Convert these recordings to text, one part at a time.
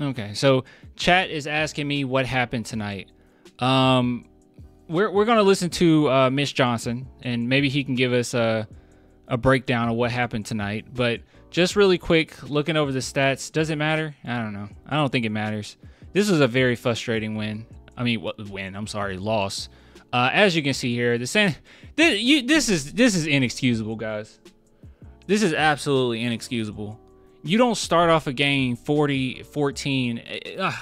Okay, so chat is asking me what happened tonight. We're gonna listen to Mitch Johnson, and maybe he can give us a breakdown of what happened tonight. But just really quick, looking over the stats, does it matter? I don't know. I don't think it matters. This was a very frustrating win. I mean, I'm sorry, loss. As you can see here, this is inexcusable, guys. This is absolutely inexcusable. You don't start off a game 40-14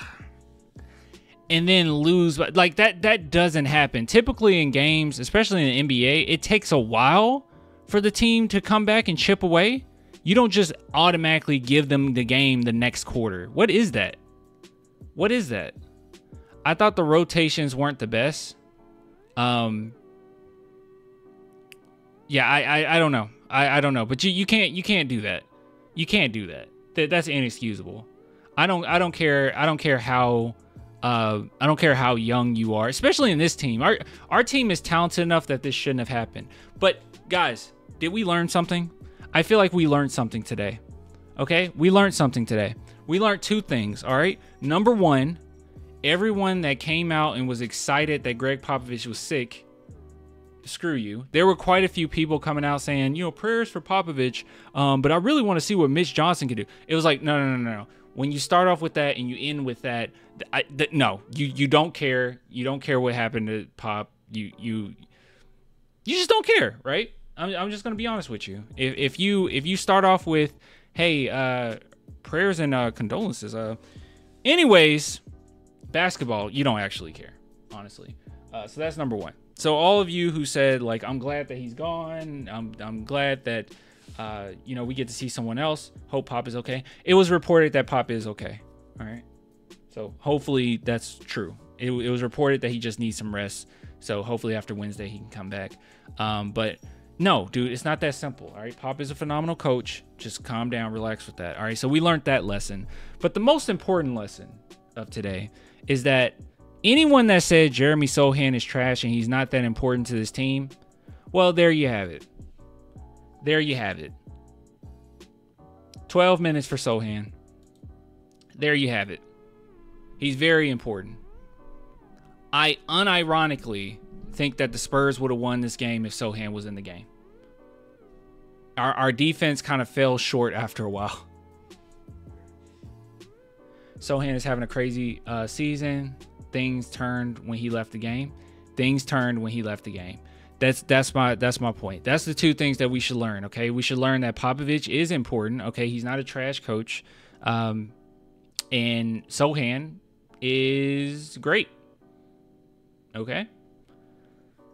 and then lose. Like that doesn't happen. Typically in games, especially in the NBA, it takes a while for the team to come back and chip away. You don't just automatically give them the game the next quarter. What is that? What is that? I thought the rotations weren't the best. Yeah, I don't know. I don't know. But you can't do that. You can't do that. That's inexcusable. I don't care how young you are, especially in this team. Our team is talented enough that this shouldn't have happened. But guys, did we learn something? I feel like we learned something today. Okay? We learned something today. We learned two things, all right? Number one, everyone that came out and was excited that Greg Popovich was sick, screw you. There were quite a few people coming out saying, prayers for Popovich, but I really want to see what Mitch Johnson can do. It was like, no. When you start off with that and you end with that, no, you don't care. You don't care what happened to Pop. You just don't care, right? I'm just gonna be honest with you. If you start off with, hey, prayers and condolences. Anyways, basketball, you don't actually care, honestly. So that's number one. So all of you who said, like, I'm glad that he's gone. I'm glad that we get to see someone else. Hope Pop is okay. It was reported that Pop is okay. All right. So hopefully that's true. It was reported that he just needs some rest. So hopefully after Wednesday he can come back. But no, dude, it's not that simple. All right. Pop is a phenomenal coach. Just calm down, relax with that. All right. So we learned that lesson. But the most important lesson of today is that anyone that said Jeremy Sochan is trash and he's not that important to this team, well, there you have it. There you have it. 12 minutes for Sochan. There you have it. He's very important. I unironically think that the Spurs would have won this game if Sochan was in the game. Our defense kind of fell short after a while. Sochan is having a crazy season. Things turned when he left the game. That's my point. That's the two things that we should learn. Okay, we should learn that Popovich is important. Okay, he's not a trash coach, and Sochan is great. Okay,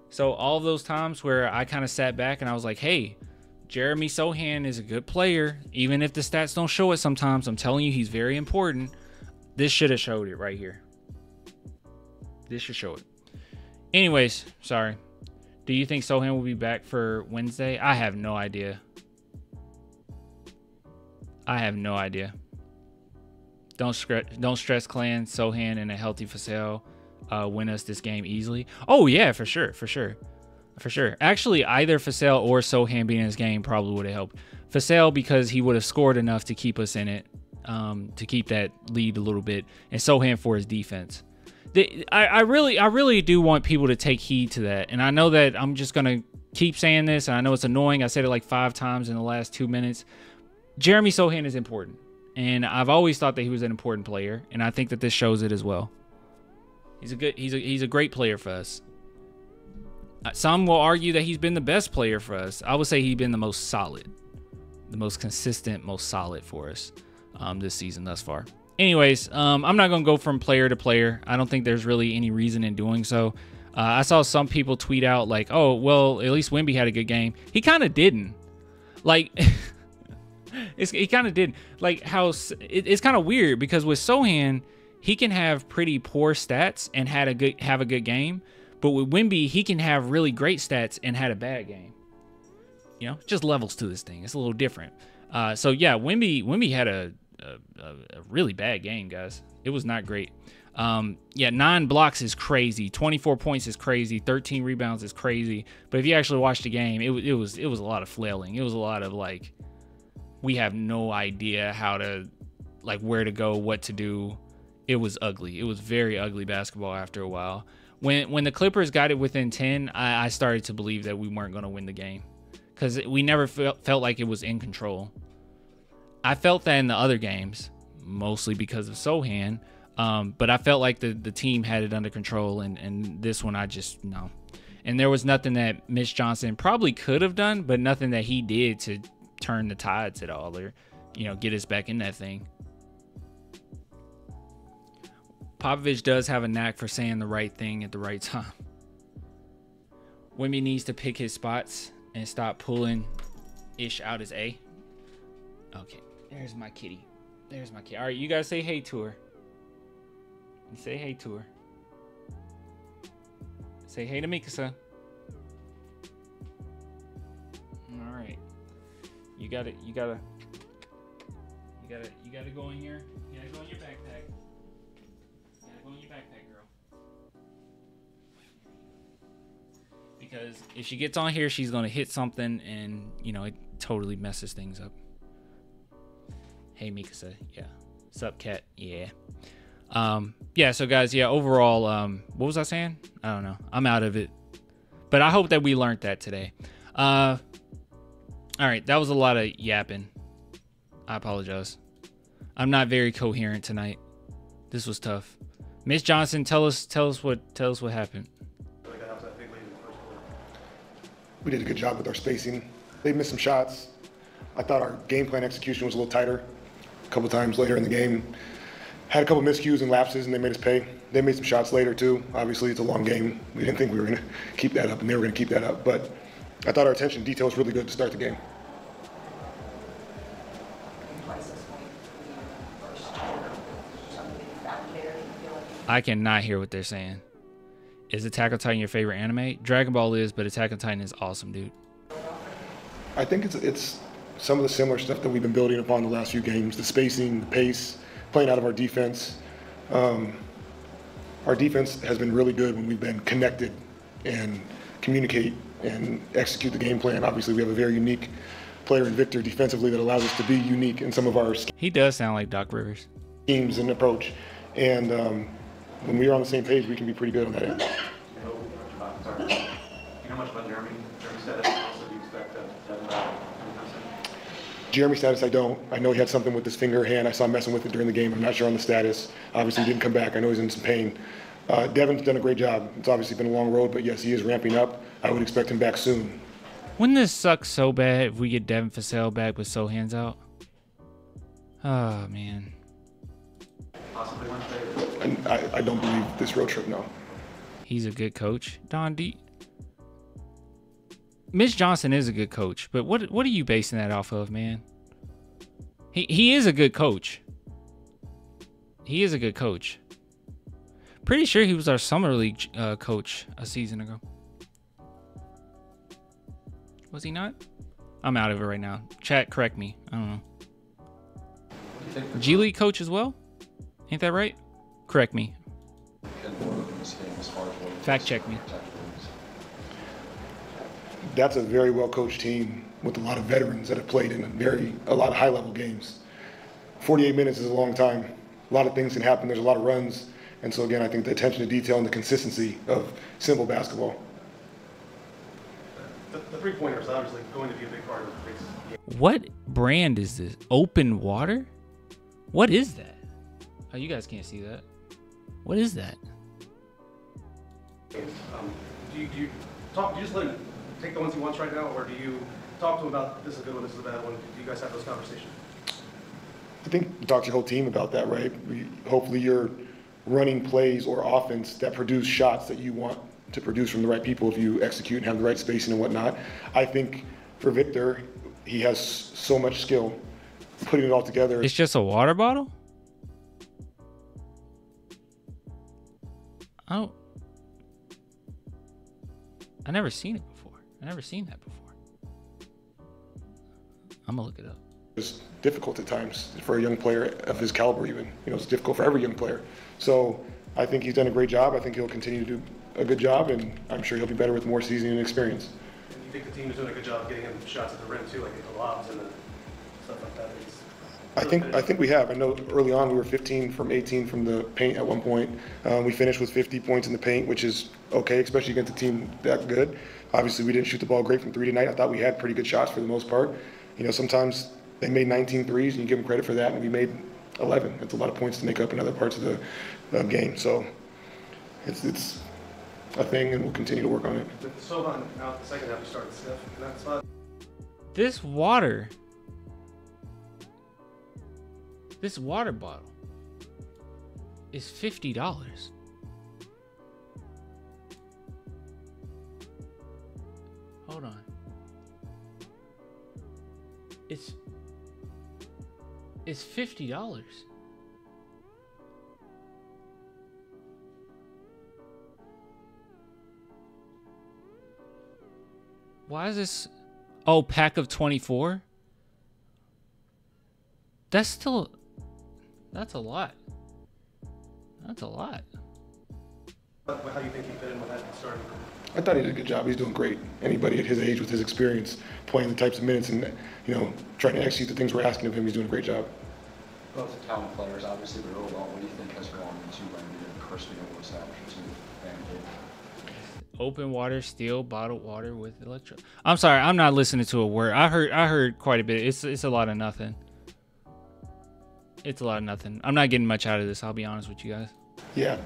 so all of those times where I kind of sat back and I was like, hey, Jeremy Sochan is a good player, even if the stats don't show it sometimes. I'm telling you, he's very important. This should have showed it right here. This should show it. Anyways, sorry. Do you think Sochan will be back for Wednesday? I have no idea. Don't stress, clan. Sochan and a healthy Fasel win us this game easily. Oh yeah, for sure. Actually, either Fasel or Sochan being in this game probably would have helped. Fasel because he would have scored enough to keep us in it, to keep that lead a little bit, and Sochan for his defense. I really do want people to take heed to that. And I know that I'm just going to keep saying this, and I know it's annoying. I said it like 5 times in the last 2 minutes. Jeremy Sochan is important. And I've always thought that he was an important player, and I think that this shows it as well. He's a great player for us. Some will argue that he's been the best player for us. I would say he's been the most solid, the most consistent, most solid for us this season thus far. Anyways, I'm not going to go from player to player. I don't think there's really any reason in doing so. I saw some people tweet out like, oh, well, at least Wemby had a good game. He kind of didn't. Like, he kind of didn't. Like, how it's kind of weird because with Sochan, he can have pretty poor stats and have a good game. But with Wemby, he can have really great stats and had a bad game. Just levels to this thing. It's a little different. So, yeah, Wemby had a really bad game, guys. It was not great. 9 blocks is crazy. 24 points is crazy. 13 rebounds is crazy. But if you actually watch the game, it was a lot of flailing. It was a lot of like, we have no idea how to like where to go, what to do. It was ugly. It was very ugly basketball after a while. When the Clippers got it within 10, I started to believe that we weren't going to win the game because we never felt like it was in control. I felt that in the other games, mostly because of Sohan, but I felt like the team had it under control, and this one I just, no. And there was nothing that Mitch Johnson probably could have done, but nothing that he did to turn the tides at all or, get us back in that thing. Popovich does have a knack for saying the right thing at the right time. Wemby needs to pick his spots and stop pulling Ish out as A. Okay, there's my kitty. There's my kitty. All right, you guys say hey to her. You say hey to her. Say hey to Mikasa. All right. You gotta go in your backpack. You gotta go in your backpack, girl. Because if she gets on here, she's gonna hit something, and it totally messes things up. Hey, Mikasa. Yeah. Sup, cat? Yeah. Yeah. So, guys. Yeah. Overall, what was I saying? I don't know. I'm out of it. But I hope that we learned that today. All right. That was a lot of yapping. I apologize. I'm not very coherent tonight. This was tough. Miss Johnson, tell us what happened. We did a good job with our spacing. They missed some shots. I thought our game plan execution was a little tighter. A couple times later in the game, had a couple miscues and lapses, and they made us pay. They made some shots later too. Obviously, it's a long game. We didn't think we were going to keep that up, and they were going to keep that up. But I thought our attention to detail was really good to start the game. I cannot hear what they're saying. Is Attack on Titan your favorite anime? Dragon Ball is, but Attack on Titan is awesome, dude. I think it's some of the similar stuff that we've been building upon the last few games. The spacing, the pace, playing out of our defense. Our defense has been really good when we've been connected and communicate and execute the game plan. Obviously, we have a very unique player in Victor defensively that allows us to be unique in some of our He does sound like Doc Rivers. Schemes and approach. And when we are on the same page, we can be pretty good on that end. You know much about Jeremy status? Also, do you expect that Jeremy status, I don't. I know he had something with his finger hand. I saw him messing with it during the game. I'm not sure on the status. Obviously, he didn't come back. I know he's in some pain. Devin's done a great job. It's obviously been a long road, but yes, he is ramping up. I would expect him back soon. Wouldn't this suck so bad if we get Devin Vassell back with so hands out? Oh, man. Possibly Wednesday. I don't believe this road trip, no. He's a good coach. Don D. Mitch Johnson is a good coach, but what are you basing that off of, man? He is a good coach. He is a good coach. Pretty sure he was our summer league coach a season ago. Was he not? I'm out of it right now. Chat, correct me. I don't know. G League coach as well? Ain't that right? Correct me. Fact check me. That's a very well coached team with a lot of veterans that have played in a lot of high level games. 48 minutes is a long time. A lot of things can happen. There's a lot of runs. And so again, I think the attention to detail and the consistency of simple basketball. The three-pointer is obviously going to be a big part of the game. What brand is this? Open water? What is that? Oh, you guys can't see that. What is that? Do you just let him take the ones he wants right now, or do you talk to him about this is a good one, this is a bad one? Do you guys have those conversations? I think you talk to your whole team about that, right? Hopefully you're running plays or offense that produce shots that you want to produce from the right people if you execute and have the right spacing and whatnot. I think for Victor, he has so much skill putting it all together. It's just a water bottle? Oh. I never seen it before. I never seen that before. I'm gonna look it up. It's difficult at times for a young player of his caliber even. It's difficult for every young player. So I think he's done a great job. I think he'll continue to do a good job, and I'm sure he'll be better with more seasoning and experience. And you think the team is doing a good job getting him shots at the rim too, like the lobs and the stuff like that? I think we have. I know early on we were 15 from 18 from the paint at one point. We finished with 50 points in the paint, which is okay, especially against a team that good. Obviously, we didn't shoot the ball great from three tonight. I thought we had pretty good shots for the most part. You know, sometimes they made 19 threes, and you give them credit for that, and we made 11. It's a lot of points to make up in other parts of the game. So it's a thing, and we'll continue to work on it. With Sohan out the second half, we started Steph in that spot. This water bottle is $50. Hold on. It's $50. Why is this? Oh, pack of 24? That's a lot. That's a lot. How do you think he fit in with that starting? I thought he did a good job. He's doing great. Anybody at his age with his experience, playing the types of minutes and, you know, trying to execute the things we're asking of him, he's doing a great job. Both talented players, obviously, but overall, what do you think has gone into Kirksey able to establish a team and Open water, still bottled water with electro. I'm sorry, I'm not listening to a word. I heard quite a bit. It's a lot of nothing. It's a lot of nothing. I'm not getting much out of this, I'll be honest with you guys. Yeah,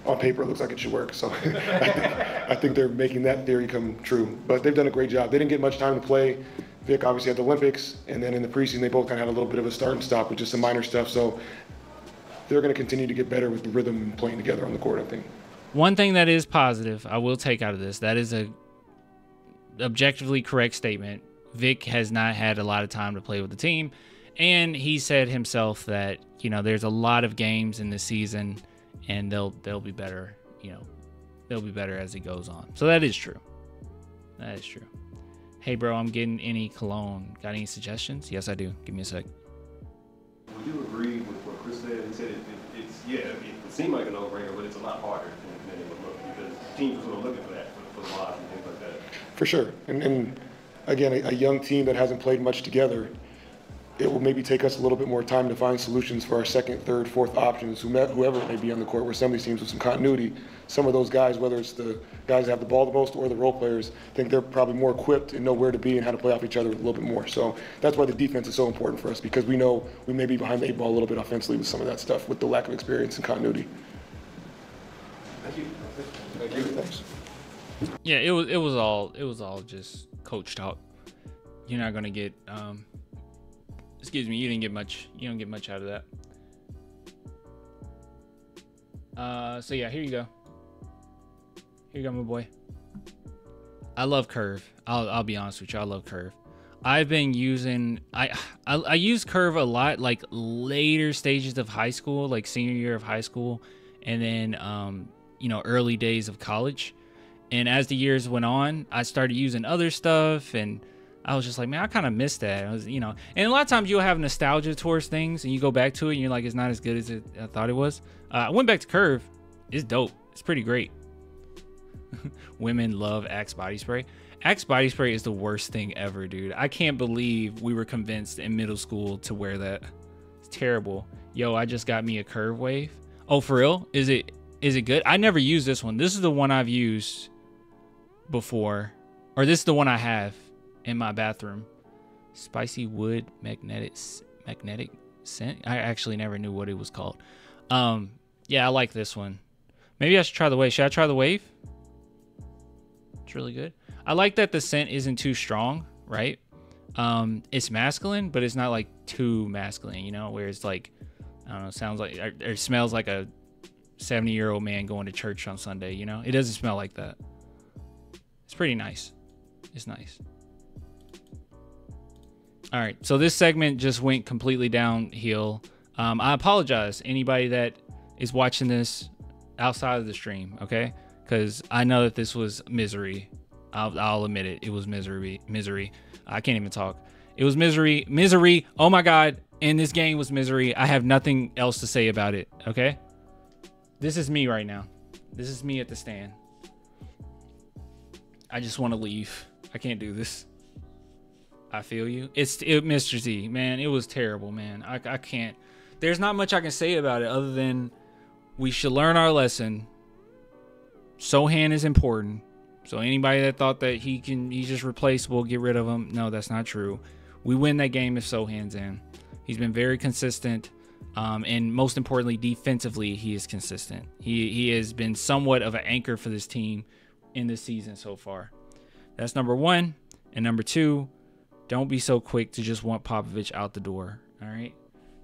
on paper it looks like it should work. So I think they're making that theory come true. But they've done a great job. They didn't get much time to play. Vic obviously had the Olympics, and then in the preseason they both kind of had a little bit of a start and stop with just some minor stuff. So they're going to continue to get better with the rhythm and playing together on the court, I think. One thing that is positive, I will take out of this, that is a objectively correct statement. Vic has not had a lot of time to play with the team, and he said himself that, you know, there's a lot of games in the season, and they'll be better, you know, they'll be better as it goes on. So that is true. That is true. Hey, bro, I'm getting any cologne. Got any suggestions? Yes, I do. Give me a sec. Would you agree with what Chris said? He said it seemed like a no-brainer, but it's a lot harder than it would look because teams are sort of looking for that, for the blocks and things like that. For sure. And again, a young team that hasn't played much together, it will maybe take us a little bit more time to find solutions for our second, third, fourth options, whoever may be on the court, where some of these teams with some continuity, some of those guys, whether it's the guys that have the ball the most or the role players, I think they're probably more equipped and know where to be and how to play off each other a little bit more. So that's why the defense is so important for us, because we know we may be behind the eight ball a little bit offensively with some of that stuff, with the lack of experience and continuity. Thank you. Thank you. Thanks. Yeah, it was all just coach talk. You're not gonna get excuse me, you don't get much out of that. So yeah, here you go. Here you go, my boy. I love Curve. I'll be honest with you, I love Curve. I've been using I use Curve a lot, like later stages of high school, like senior year of high school, and then you know, early days of college. And as the years went on, I started using other stuff, and I was just like, man, I kind of missed that. I was, you know, and a lot of times you'll have nostalgia towards things, and you go back to it, and you're like, it's not as good as I thought it was. I went back to Curve. It's dope. It's pretty great. Women love Axe body spray. Axe body spray is the worst thing ever, dude. I can't believe we were convinced in middle school to wear that. It's terrible. Yo, I just got me a Curve Wave. Oh, for real? Is it good? I never used this one. This is the one I've used before, or this is the one I have in my bathroom. Spicy wood magnetic scent. I actually never knew what it was called. Yeah, I like this one. Maybe I should try the wave. Should I try the wave? It's really good. I like that the scent isn't too strong, right? It's masculine, but it's not like too masculine, you know, where it's like, I don't know, sounds like, or smells like a 70-year-old man going to church on Sunday, you know? It doesn't smell like that. It's pretty nice. It's nice. All right, so this segment just went completely downhill. I apologize, anybody that is watching this outside of the stream, okay? Because I know that this was misery. I'll admit it. It was misery. I can't even talk. It was misery. Oh my God. And this game was misery. I have nothing else to say about it, okay? This is me right now. This is me at the stand. I just want to leave. I can't do this. I feel you. Mr. Z, man, it was terrible, man. I can't. There's not much I can say about it other than we should learn our lesson. Sohan is important. So anybody that thought that he's just replaceable, get rid of him. No, that's not true. We win that game if Sohan's in. He's been very consistent. And most importantly, defensively, he is consistent. He has been somewhat of an anchor for this team in this season so far. That's number one. And number two, don't be so quick to just want Popovich out the door. All right.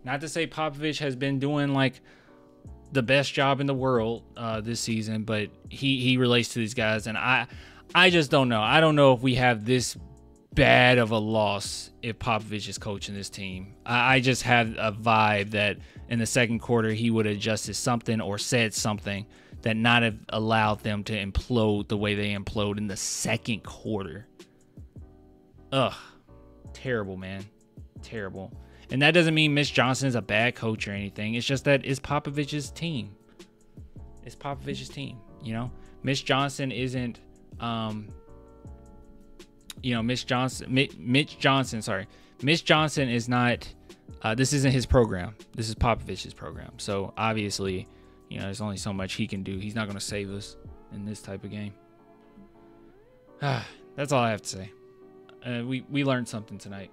Not to say Popovich has been doing like the best job in the world this season, but he relates to these guys. And I just don't know. I don't know if we have this bad of a loss if Popovich is coaching this team. I just have a vibe that in the second quarter he would have adjusted something or said something that not have allowed them to implode the way they implode in the second quarter. Ugh. Terrible, man. Terrible. And that doesn't mean Mitch Johnson is a bad coach or anything. It's just that it's Popovich's team. It's Popovich's team, you know? Mitch Johnson isn't Mitch Johnson is not this isn't his program. This is Popovich's program. So obviously, there's only so much he can do. He's not going to save us in this type of game. That's all I have to say. We learned something tonight.